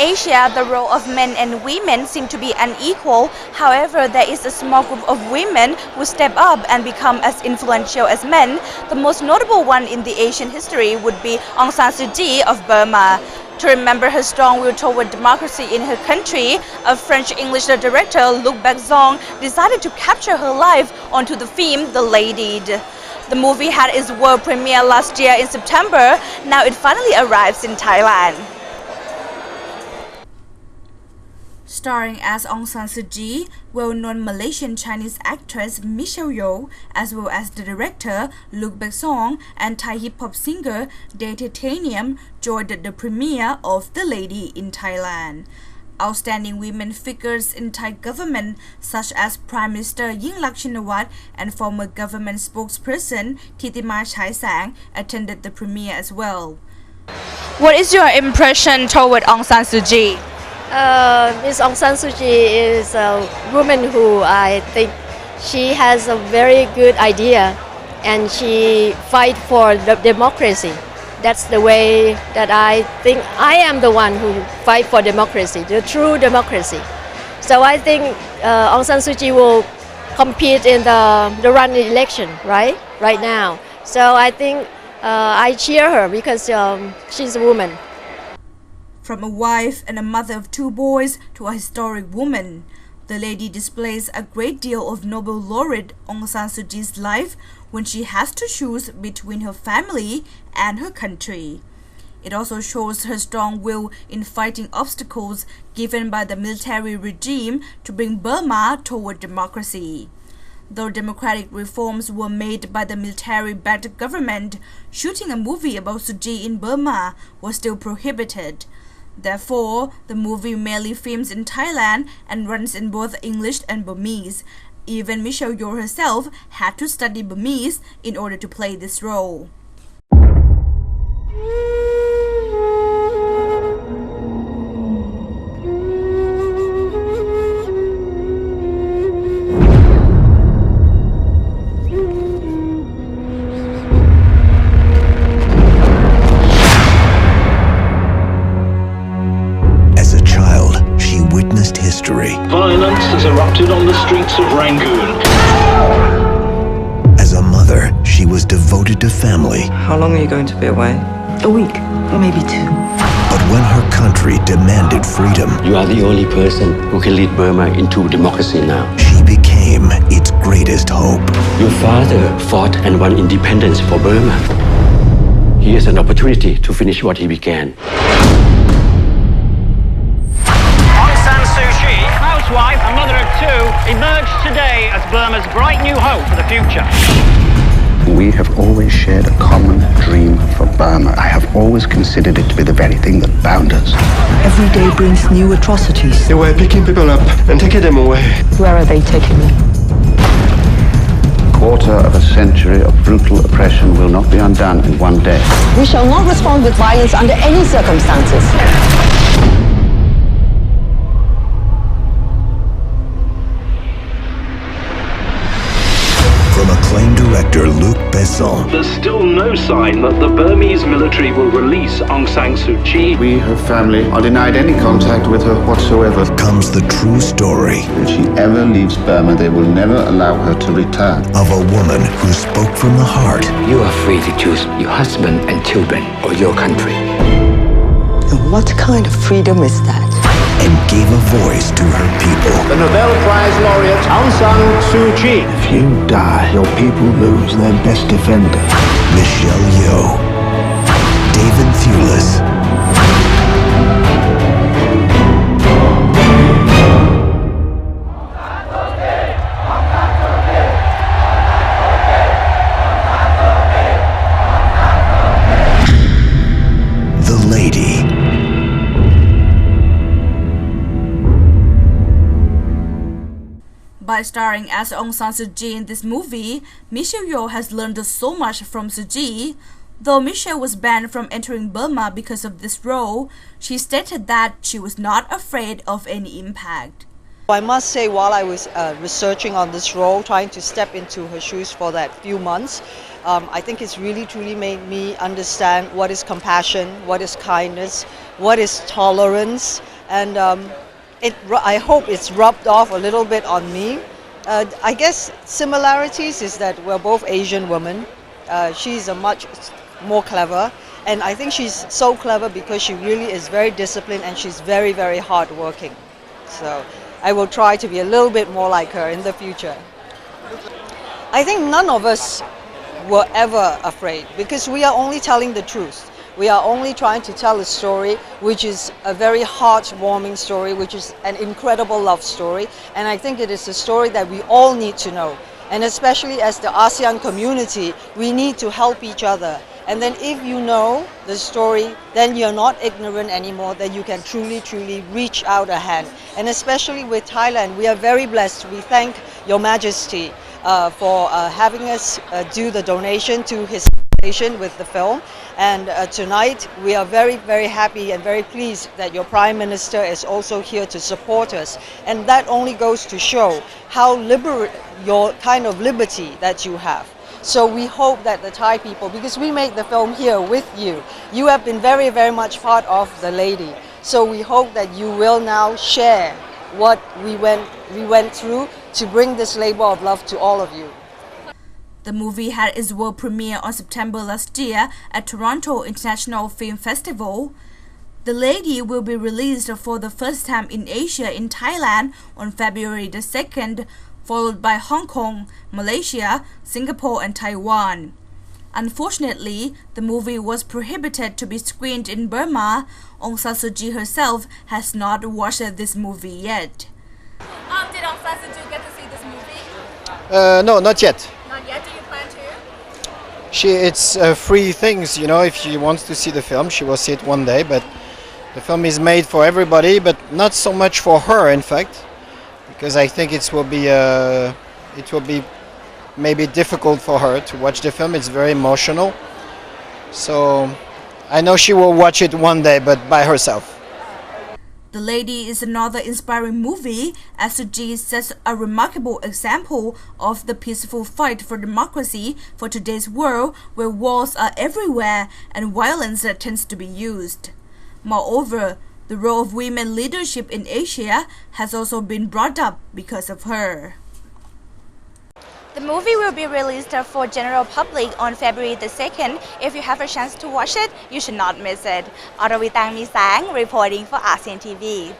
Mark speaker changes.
Speaker 1: Asia, the role of men and women seem to be unequal. However, there is a small group of women who step up and become as influential as men. The most notable one in the Asian history would be Aung San Suu Kyi of Burma. To remember her strong will toward democracy in her country, a French-English director, Luc Besson, decided to capture her life onto the film The Lady. The movie had its world premiere last year in September. Now it finally arrives in Thailand. Starring as Aung San Suu Kyi, well-known Malaysian Chinese actress Michelle Yeoh, as well as the director Luc Besson and Thai hip-hop singer Day Titanium joined the premiere of The Lady in Thailand. Outstanding women figures in Thai government such as Prime Minister Yingluck Shinawatra and former government spokesperson Thitimaa Chaisang attended the premiere as well. What is your impression toward Aung San Suu Kyi?
Speaker 2: Ms. Aung San Suu Kyi is a woman who I think she has a very good idea and she fight for the democracy. That's the way that I think I am the one who fight for democracy, the true democracy. So I think Aung San Suu Kyi will compete in the run election, right now. So I think I cheer her because she's a woman.
Speaker 1: From a wife and a mother of 2 boys to a historic woman, The Lady displays a great deal of Nobel laureate Aung San Suu Kyi's life when she has to choose between her family and her country. It also shows her strong will in fighting obstacles given by the military regime to bring Burma toward democracy. Though democratic reforms were made by the military-backed government, shooting a movie about Suu Kyi in Burma was still prohibited. Therefore, the movie merely films in Thailand and runs in both English and Burmese. Even Michelle Yeoh herself had to study Burmese in order to play this role.
Speaker 3: History.
Speaker 4: Violence has erupted on the streets of Rangoon.
Speaker 3: As a mother, she was devoted to family.
Speaker 5: How long are you going to be away?
Speaker 6: A week, or maybe 2.
Speaker 3: But when her country demanded freedom,
Speaker 7: you are the only person who can lead Burma into democracy now.
Speaker 3: She became its greatest hope.
Speaker 7: Your father fought and won independence for Burma. He has an opportunity to finish what he began.
Speaker 8: Wife, a mother of 2, emerged today as Burma's bright new hope for the future.
Speaker 9: We have always shared a common dream for Burma. I have always considered it to be the very thing that bound us.
Speaker 6: Every day brings new atrocities.
Speaker 10: They were picking people up and taking them away.
Speaker 6: Where are they taking them?
Speaker 9: Quarter of a century of brutal oppression will not be undone in one day.
Speaker 11: We shall not respond with violence under any circumstances.
Speaker 3: Acclaimed director Luc Besson.
Speaker 4: There's still no sign that the Burmese military will release Aung San Suu Kyi.
Speaker 9: We, her family, are denied any contact with her whatsoever.
Speaker 3: Comes the true story.
Speaker 9: If she ever leaves Burma, they will never allow her to return.
Speaker 3: Of a woman who spoke from the heart.
Speaker 7: You are free to choose your husband and children or your country.
Speaker 6: And what kind of freedom is that?
Speaker 3: And gave a voice to her people.
Speaker 12: The Nobel Prize laureate Aung San Suu Kyi.
Speaker 9: If you die, your people lose their best defender.
Speaker 3: Michelle Yeoh. David Thewlis. The Lady.
Speaker 1: By starring as Aung San Suu Kyi in this movie, Michelle Yeoh has learned so much from Suu Kyi. Though Michelle was banned from entering Burma because of this role, she stated that she was not afraid of any impact.
Speaker 6: I must say, while I was researching on this role, trying to step into her shoes for that few months, I think it's really truly made me understand what is compassion, what is kindness, what is tolerance, and I hope it's rubbed off a little bit on me. I guess similarities is that we're both Asian women. She's a much more clever, and I think she's so clever because she really is very disciplined and she's very, very hardworking. So I will try to be a little bit more like her in the future. I think none of us were ever afraid because we are only telling the truth. We are only trying to tell a story which is a very heartwarming story, which is an incredible love story, and I think it is a story that we all need to know. And especially as the ASEAN community, we need to help each other. And then if you know the story, then you're not ignorant anymore, then you can truly, truly reach out a hand. And especially with Thailand, we are very blessed. We thank Your Majesty for having us do the donation to his foundation with the film. And tonight, we are very, very happy and very pleased that your Prime Minister is also here to support us. And that only goes to show how your kind of liberty that you have. So we hope that the Thai people, because we made the film here with you, you have been very, very much part of The Lady. So we hope that you will now share what we went through to bring this labor of love to all of you.
Speaker 1: The movie had its world premiere on September last year at Toronto International Film Festival. The Lady will be released for the first time in Asia in Thailand on February the 2nd, followed by Hong Kong, Malaysia, Singapore and Taiwan. Unfortunately, the movie was prohibited to be screened in Burma. Aung San Suu Kyi herself has not watched this movie yet.
Speaker 5: Did Aung San Suu Kyi get to see this movie?
Speaker 13: No, not yet.
Speaker 5: Not yet. Do you plan to?
Speaker 13: It's free things, you know. If she wants to see the film, she will see it one day. But the film is made for everybody, but not so much for her, in fact, because I think it will be maybe difficult for her to watch the film. It's very emotional. So I know she will watch it one day, but by herself.
Speaker 1: The Lady is another inspiring movie, as Suu Kyi sets a remarkable example of the peaceful fight for democracy for today's world, where wars are everywhere and violence tends to be used. Moreover, the role of women leadership in Asia has also been brought up because of her.
Speaker 5: The movie will be released for general public on February the 2nd. If you have a chance to watch it, you should not miss it. Aravitang Misang reporting for ASEAN TV.